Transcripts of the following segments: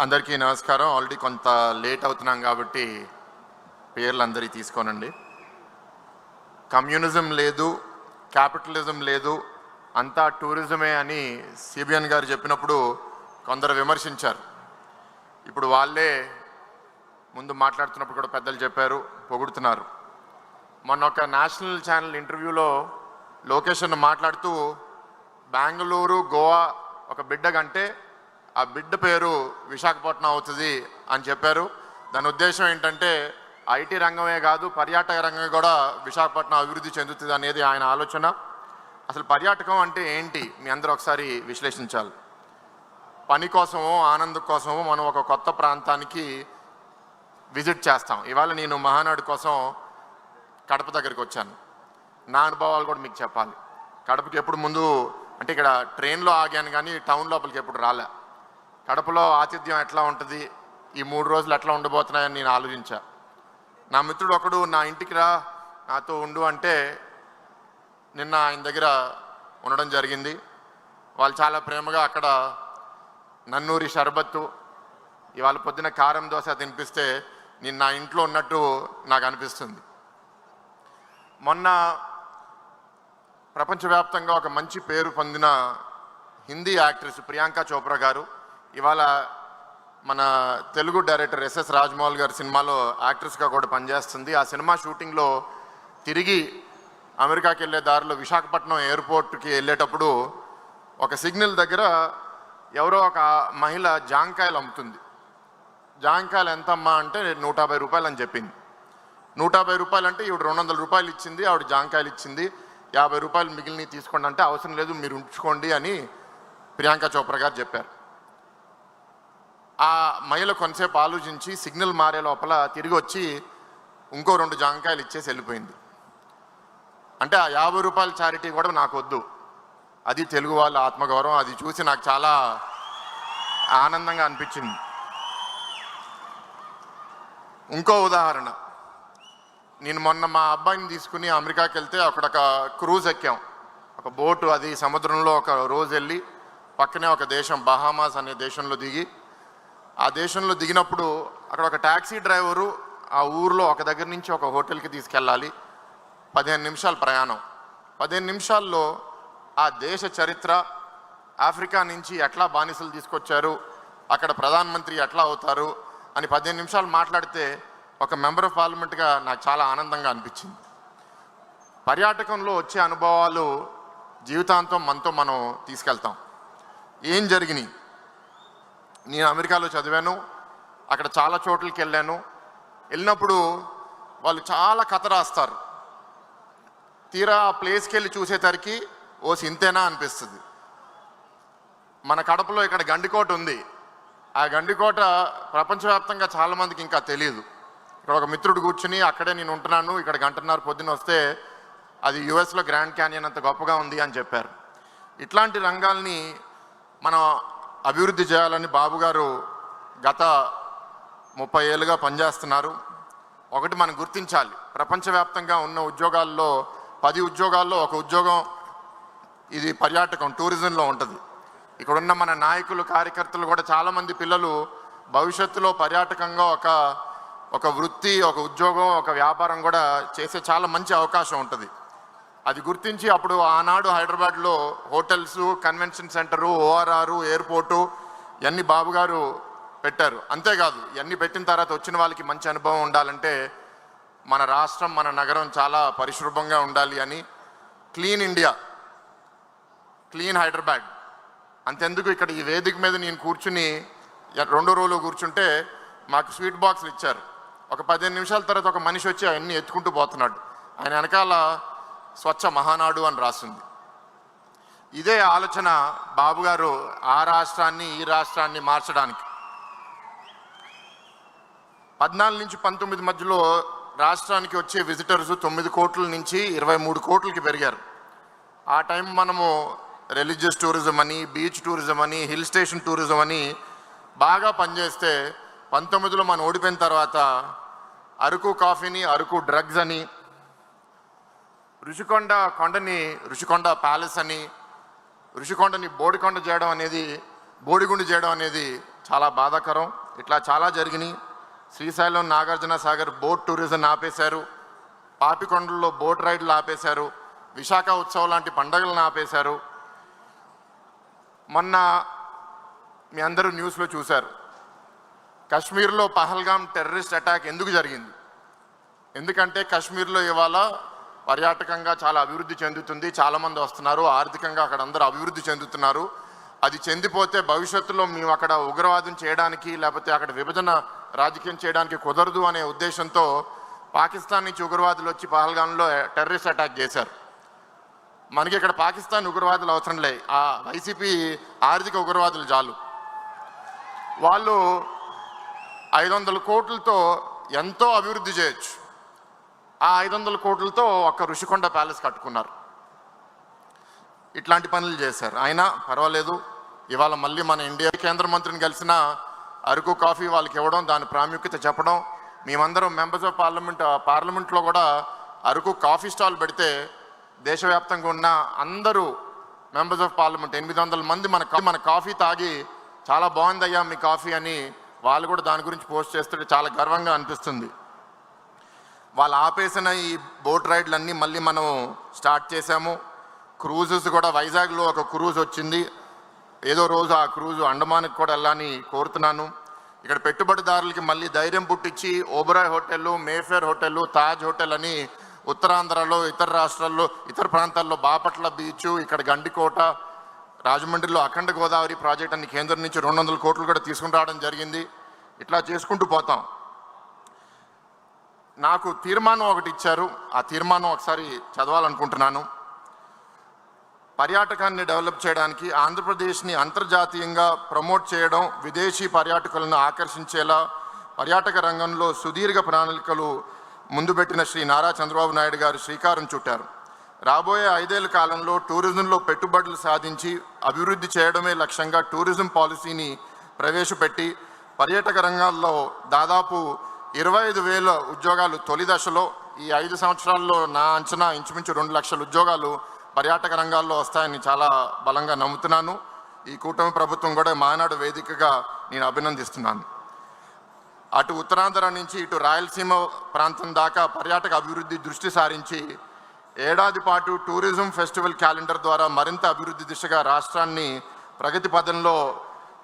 అందరికీ నమస్కారం. ఆల్రెడీ కొంత లేట్ అవుతున్నాం కాబట్టి పేర్లు అందరికీ తీసుకోనండి. కమ్యూనిజం లేదు, క్యాపిటలిజం లేదు, అంతా టూరిజమే అని సిబిఎన్ గారు చెప్పినప్పుడు కొందరు విమర్శించారు. ఇప్పుడు వాళ్ళే ముందు మాట్లాడుతున్నప్పుడు కూడా పెద్దలు చెప్పారు, పొగుడుతున్నారు. మొన్న ఒక నేషనల్ ఛానల్ ఇంటర్వ్యూలో లొకేషన్ మాట్లాడుతూ బెంగళూరు, గోవా ఒక బిడ్డ కంటే ఆ బిడ్డ పేరు విశాఖపట్నం అవుతుంది అని చెప్పారు. దాని ఉద్దేశం ఏంటంటే ఐటీ రంగమే కాదు, పర్యాటక రంగం కూడా విశాఖపట్నం అభివృద్ధి చెందుతుంది అనేది ఆయన ఆలోచన. అసలు పర్యాటకం అంటే ఏంటి మీ అందరూ ఒకసారి విశ్లేషించాలి. పని కోసమో ఆనందం కోసమో మనం ఒక కొత్త ప్రాంతానికి విజిట్ చేస్తాం. ఇవాళ నేను మహానాడు కోసం కడప దగ్గరికి వచ్చాను. నా అనుభవాలు కూడా మీకు చెప్పాలి. కడపకి ఎప్పుడు ముందు అంటే ఇక్కడ ట్రైన్లో ఆగాను కానీ టౌన్ లోపలికి ఎప్పుడు రాలే. కడపలో ఆతిథ్యం ఎట్లా ఉంటుంది, ఈ 3 రోజులు ఎట్లా ఉండబోతున్నాయని నేను ఆలోచించా. నా మిత్రుడు ఒకడు నా ఇంటికి రా, నాతో ఉండు అంటే నిన్న ఆయన దగ్గర ఉండడం జరిగింది. వాళ్ళు చాలా ప్రేమగా అక్కడ నన్నూరి షర్బత్తు, ఇవాళ పొద్దున కారం దోశ తినిపిస్తే నేను నా ఇంట్లో ఉన్నట్టు నాకు అనిపిస్తుంది. మొన్న ప్రపంచవ్యాప్తంగా ఒక మంచి పేరు పొందిన హిందీ యాక్ట్రెస్ ప్రియాంక చోప్రా గారు ఇవాళ మన తెలుగు డైరెక్టర్ ఎస్ఎస్ రాజమౌళి గారి సినిమాలో యాక్ట్రెస్గా కూడా పనిచేస్తుంది. ఆ సినిమా షూటింగ్లో తిరిగి అమెరికాకి వెళ్ళే దారిలో విశాఖపట్నం ఎయిర్పోర్ట్కి వెళ్ళేటప్పుడు ఒక సిగ్నల్ దగ్గర ఎవరో ఒక మహిళ జాంకాయలు అమ్ముతుంది. జాంకాయలు ఎంతమ్మా అంటే 150 రూపాయలు అని చెప్పింది. 150 రూపాయలు అంటే ఈవిడ 200 రూపాయలు ఇచ్చింది. ఆవిడ జాంకాయలు ఇచ్చింది. 50 రూపాయలు మిగిలినవి తీసుకోండి అంటే అవసరం లేదు, మీరు ఉంచుకోండి అని ప్రియాంక చోప్రా గారు చెప్పారు. ఆ మహిళ కొంతసేపు ఆలోచించి సిగ్నల్ మారే లోపల తిరిగి వచ్చి ఇంకో 2 జాంకాయలు ఇచ్చేసి వెళ్ళిపోయింది. అంటే ఆ 50 రూపాయల చారిటీ కూడా నాకు వద్దు, అది తెలుగు వాళ్ళ ఆత్మగౌరవం. అది చూసి నాకు చాలా ఆనందంగా అనిపించింది. ఇంకో ఉదాహరణ, నేను మొన్న మా అబ్బాయిని తీసుకుని అమెరికాకి వెళ్తే అక్కడ ఒక క్రూజ్ ఎక్కాం. ఒక బోటు, అది సముద్రంలో ఒక రోజు వెళ్ళి పక్కనే ఒక దేశం బహామాస్ అనే దేశంలో దిగి, ఆ దేశంలో దిగినప్పుడు అక్కడ ఒక ట్యాక్సీ డ్రైవరు ఆ ఊరిలో ఒక దగ్గర నుంచి ఒక హోటల్కి తీసుకెళ్ళాలి. 15 నిమిషాల ప్రయాణం. 15 నిమిషాల్లో ఆ దేశ చరిత్ర, ఆఫ్రికా నుంచి ఎట్లా బానిసలు తీసుకొచ్చారు, అక్కడ ప్రధానమంత్రి ఎట్లా అవుతారు అని 15 నిమిషాలు మాట్లాడితే ఒక మెంబర్ ఆఫ్ పార్లమెంట్గా నాకు చాలా ఆనందంగా అనిపించింది. పర్యాటకంలో వచ్చే అనుభవాలు జీవితాంతం మనతో మనం తీసుకెళ్తాం. ఏం జరిగినాయి, నేను అమెరికాలో చదివాను, అక్కడ చాలా చోట్లకి వెళ్ళినప్పుడు వాళ్ళు చాలా కథ రాస్తారు. తీరా ఆ ప్లేస్కి వెళ్ళి చూసేసరికి ఓ సింతేనా అనిపిస్తుంది. మన కడపలో ఇక్కడ గండికోట ఉంది. ఆ గండికోట ప్రపంచవ్యాప్తంగా చాలామందికి ఇంకా తెలియదు. ఇక్కడ ఒక మిత్రుడు కూర్చుని అక్కడే నేను ఉంటున్నాను, ఇక్కడ 1.5 గంటల పొద్దున వస్తే అది యుఎస్లో గ్రాండ్ క్యానియన్ అంత గొప్పగా ఉంది అని చెప్పారు. ఇట్లాంటి రంగాల్ని మనం అభివృద్ధి చేయాలని బాబు గారు గత 30 ఏళ్ళుగా పనిచేస్తున్నారు. ఒకటి మనం గుర్తించాలి, ప్రపంచవ్యాప్తంగా ఉన్న ఉద్యోగాల్లో 10 ఉద్యోగాల్లో ఒక ఉద్యోగం ఇది పర్యాటకం, టూరిజంలో ఉంటుంది. ఇక్కడున్న మన నాయకులు, కార్యకర్తలు కూడా చాలామంది పిల్లలు భవిష్యత్తులో పర్యాటకంగా ఒక వృత్తి, ఒక ఉద్యోగం, ఒక వ్యాపారం కూడా చేసే చాలా మంచి అవకాశం ఉంటుంది. అది గుర్తించి అప్పుడు ఆనాడు హైదరాబాద్లో hotels, convention centre, ORR, airport ఇవన్నీ బాబు గారు పెట్టారు. అంతేకాదు ఇవన్నీ పెట్టిన తర్వాత వచ్చిన వాళ్ళకి మంచి అనుభవం ఉండాలంటే మన రాష్ట్రం, మన నగరం చాలా పరిశుభ్రంగా ఉండాలి అని క్లీన్ ఇండియా, క్లీన్ హైదరాబాద్. అంతెందుకు ఇక్కడ ఈ వేదిక మీద నేను కూర్చుని 2వ రోజులో కూర్చుంటే మాకు స్వీట్ బాక్సులు ఇచ్చారు. ఒక 15 నిమిషాల తర్వాత ఒక మనిషి వచ్చి అవన్నీ ఎత్తుకుంటూ పోతున్నాడు. ఆయన వెనకాల స్వచ్ఛ మహానాడు అని రాసింది. ఇదే ఆలోచన బాబు గారు ఆ రాష్ట్రాన్ని, ఈ రాష్ట్రాన్ని మార్చడానికి 14 నుంచి 19 మధ్యలో రాష్ట్రానికి వచ్చే విజిటర్స్ 9 కోట్ల నుంచి 23 కోట్లకి పెరిగారు. ఆ టైం మనము రిలీజియస్ టూరిజం అని, బీచ్ టూరిజం అని, హిల్ స్టేషన్ టూరిజం అని బాగా పనిచేస్తే 19లో మనం ఓడిపోయిన తర్వాత అరకు కాఫీని, అరకు డ్రగ్స్ అని, ఋషికొండ కొండని ఋషికొండ ప్యాలెస్ అని, ఋషికొండని బోడికొండ చేయడం అనేది, బోడిగుండు చేయడం అనేది చాలా బాధాకరం. ఇట్లా చాలా జరిగినాయి. శ్రీశైలం నాగార్జున సాగర్ బోట్ టూరిజం ఆపేశారు, పాపికొండల్లో బోట్ రైడ్లు ఆపేశారు, విశాఖ ఉత్సవం లాంటి పండుగలను ఆపేశారు. మొన్న మీ అందరూ న్యూస్లో చూశారు, కశ్మీర్లో పహల్గాం టెర్రరిస్ట్ అటాక్ ఎందుకు జరిగింది? ఎందుకంటే కశ్మీర్లో ఇవాళ పర్యాటకంగా చాలా అభివృద్ధి చెందుతుంది, చాలామంది వస్తున్నారు, ఆర్థికంగా అక్కడ అందరూ అభివృద్ధి చెందుతున్నారు. అది చెందిపోతే భవిష్యత్తులో మేము అక్కడ ఉగ్రవాదం చేయడానికి లేకపోతే అక్కడ విభజన రాజకీయం చేయడానికి కుదరదు అనే ఉద్దేశంతో పాకిస్తాన్ నుంచి ఉగ్రవాదులు వచ్చి పహల్గాంలో టెర్రరిస్ట్ అటాక్ చేశారు. మనకి ఇక్కడ పాకిస్తాన్ ఉగ్రవాదులు అవసరం లే, ఆ వైసీపీ ఆర్థిక ఉగ్రవాదులు చాలు. వాళ్ళు 500 కోట్లతో ఎంతో అభివృద్ధి చేయొచ్చు. ఆ 500 కోట్లతో ఒక ఋషికొండ ప్యాలెస్ కట్టుకున్నారు. ఇట్లాంటి పనులు చేశారు. అయినా పర్వాలేదు, ఇవాళ మళ్ళీ మన ఇండియా కేంద్ర మంత్రిని కలిసిన అరకు కాఫీ వాళ్ళకి ఇవ్వడం, దాని ప్రాముఖ్యత చెప్పడం, మేమందరం మెంబర్స్ ఆఫ్ పార్లమెంట్లో కూడా అరకు కాఫీ స్టాల్ పెడితే దేశవ్యాప్తంగా ఉన్న అందరూ మెంబర్స్ ఆఫ్ పార్లమెంట్ 800 మంది మన కాఫీ తాగి చాలా బాగుందయ్యా మీ కాఫీ అని వాళ్ళు కూడా దాని గురించి పోస్ట్ చేస్తుంటే చాలా గర్వంగా అనిపిస్తుంది. వాళ్ళు ఆపేసిన ఈ బోట్ రైడ్లన్నీ మళ్ళీ మనం స్టార్ట్ చేశాము. క్రూజెస్ కూడా వైజాగ్లో ఒక క్రూజ్ వచ్చింది. ఏదో రోజు ఆ క్రూజ్ అండమాన్కి కూడా వెళ్ళాలని కోరుతున్నాను. ఇక్కడ పెట్టుబడిదారులకి మళ్ళీ ధైర్యం పుట్టించి ఓబరాయ్ హోటళ్ళు, మేఫేర్ హోటళ్ళు, తాజ్ హోటల్ అని ఉత్తరాంధ్రలో, ఇతర రాష్ట్రాల్లో, ఇతర ప్రాంతాల్లో బాపట్ల బీచ్, ఇక్కడ గండికోట, రాజమండ్రిలో అఖండ గోదావరి ప్రాజెక్ట్ అని కేంద్రం నుంచి 200 కోట్లు కూడా తీసుకుని రావడం జరిగింది. ఇట్లా చేసుకుంటూ పోతాం. నాకు తీర్మానం ఒకటి ఇచ్చారు, ఆ తీర్మానం ఒకసారి చదవాలనుకుంటున్నాను. పర్యాటకాన్ని డెవలప్ చేయడానికి ఆంధ్రప్రదేశ్ని అంతర్జాతీయంగా ప్రమోట్ చేయడం, విదేశీ పర్యాటకులను ఆకర్షించేలా పర్యాటక రంగంలో సుదీర్ఘ ప్రణాళికలు ముందు పెట్టిన శ్రీ నారా చంద్రబాబు నాయుడు గారు శ్రీకారం చుట్టారు. రాబోయే 5 ఏళ్ల కాలంలో టూరిజంలో పెట్టుబడులు సాధించి అభివృద్ధి చేయడమే లక్ష్యంగా టూరిజం పాలసీని ప్రవేశపెట్టి పర్యాటక రంగాల్లో దాదాపు 25,000 ఉద్యోగాలు తొలి దశలో, ఈ 5 సంవత్సరాల్లో నా అంచనా ఇంచుమించు 2 లక్షల ఉద్యోగాలు పర్యాటక రంగాల్లో వస్తాయని చాలా బలంగా నమ్ముతున్నాను. ఈ కూటమి ప్రభుత్వం కూడా మానాడు వేదికగా నేను అభినందిస్తున్నాను. అటు ఉత్తరాంధ్ర నుంచి ఇటు రాయలసీమ ప్రాంతం దాకా పర్యాటక అభివృద్ధి దృష్టి సారించి ఏడాది పాటు టూరిజం ఫెస్టివల్ క్యాలెండర్ ద్వారా మరింత అభివృద్ధి దిశగా రాష్ట్రాన్ని ప్రగతి పథంలో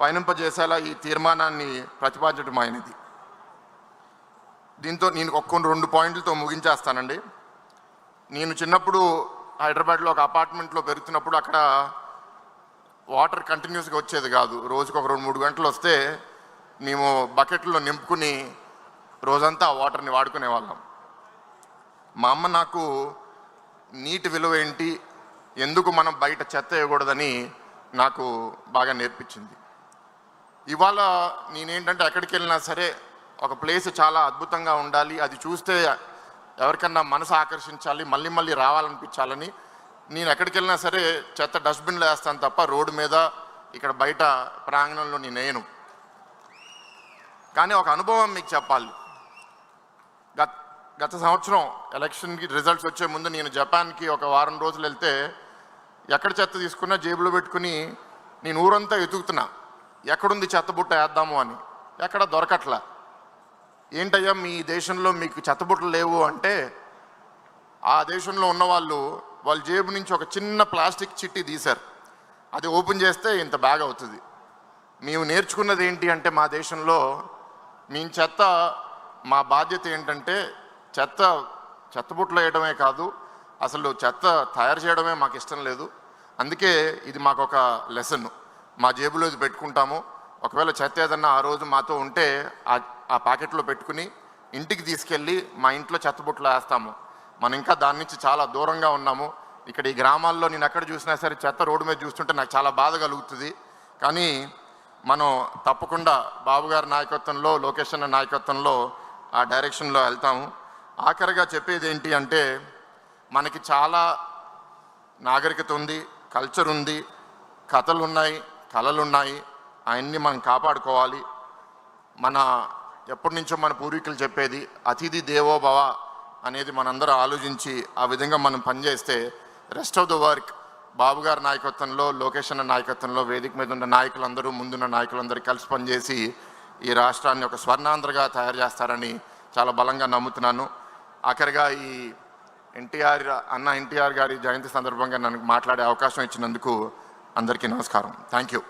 పయనింపజేసేలా ఈ తీర్మానాన్ని ప్రతిపాదించడమైనది. దీంతో నేను 2 పాయింట్లతో ముగించేస్తానండి. నేను చిన్నప్పుడు హైదరాబాద్లో ఒక అపార్ట్మెంట్లో పెరుగుతున్నప్పుడు అక్కడ వాటర్ కంటిన్యూస్గా వచ్చేది కాదు. రోజుకు ఒక 2-3 గంటలు వస్తే మేము బకెట్లో నింపుకుని రోజంతా ఆ వాటర్ని వాడుకునే వాళ్ళం. మా అమ్మ నాకు నీటి విలువ ఏంటి, ఎందుకు మనం బయట చెత్త వేయకూడదని నాకు బాగా నేర్పించింది. ఇవాళ నేనేంటంటే ఎక్కడికి వెళ్ళినా సరే ఒక ప్లేస్ చాలా అద్భుతంగా ఉండాలి, అది చూస్తే ఎవరికన్నా మనసు ఆకర్షించాలి, మళ్ళీ మళ్ళీ రావాలనిపించాలని నేను ఎక్కడికి వెళ్ళినా సరే చెత్త డస్ట్బిన్లో వేస్తాను తప్ప రోడ్డు మీద ఇక్కడ బయట ప్రాంగణంలో నేను వేయను. కానీ ఒక అనుభవం మీకు చెప్పాలి. గత సంవత్సరం ఎలక్షన్కి రిజల్ట్స్ వచ్చే ముందు నేను జపాన్కి ఒక వారం రోజులు వెళ్తే ఎక్కడ చెత్త తీసుకున్నా జేబులో పెట్టుకుని నేను ఊరంతా ఎతుకుతున్నా, ఎక్కడుంది చెత్తబుట్ట వేద్దాము అని. ఎక్కడ దొరకట్లా. ఏంటయ్యా మీ దేశంలో మీకు చెత్తబుట్టలు లేవు అంటే, ఆ దేశంలో ఉన్న వాళ్ళ జేబు నుంచి ఒక చిన్న ప్లాస్టిక్ చిట్టి తీశారు. అది ఓపెన్ చేస్తే ఇంత బ్యాగ్ అవుతుంది. మేము నేర్చుకున్నది ఏంటి అంటే మా దేశంలో మేము చెత్త, మా బాధ్యత ఏంటంటే చెత్తబుట్టలు వేయడమే కాదు, అసలు చెత్త తయారు చేయడమే మాకు ఇష్టం లేదు. అందుకే ఇది మాకు ఒక లెసన్. మా జేబులో ఇది పెట్టుకుంటాము. ఒకవేళ చెత్త ఏదన్నా ఆ రోజు మాతో ఉంటే ఆ ప్యాకెట్లో పెట్టుకుని ఇంటికి తీసుకెళ్ళి మా ఇంట్లో చెత్తబుట్టలు వేస్తాము. మనం ఇంకా దాని నుంచి చాలా దూరంగా ఉన్నాము. ఇక్కడ ఈ గ్రామాల్లో నేను ఎక్కడ చూసినా సరే చెత్త రోడ్డు మీద చూస్తుంటే నాకు చాలా బాధ కలుగుతుంది. కానీ మనం తప్పకుండా బాబు గారి నాయకత్వంలో, లోకేష్ అన్న నాయకత్వంలో ఆ డైరెక్షన్లో వెళ్తాము. ఆఖరిగా చెప్పేది ఏంటి అంటే, మనకి చాలా నాగరికత ఉంది, కల్చర్ ఉంది, కథలు ఉన్నాయి, కళలు ఉన్నాయి. అవన్నీ మనం కాపాడుకోవాలి. ఎప్పటి నుంచో మన పూర్వీకులు చెప్పేది అతిథి దేవో భవ అనేది మనందరూ ఆలోచించి ఆ విధంగా మనం పనిచేస్తే రెస్ట్ ఆఫ్ ద వర్క్ బాబు గారి నాయకత్వంలో, లోకేష్ అన్న నాయకత్వంలో, వేదిక మీద ఉన్న నాయకులందరూ, ముందున్న నాయకులందరూ కలిసి పనిచేసి ఈ రాష్ట్రాన్ని ఒక స్వర్ణాంధ్రగా తయారు చేస్తారని చాలా బలంగా నమ్ముతున్నాను. ఆఖరిగా ఈ ఎన్టీఆర్ గారి జయంతి సందర్భంగా నన్ను మాట్లాడే అవకాశం ఇచ్చినందుకు అందరికీ నమస్కారం. Thank you.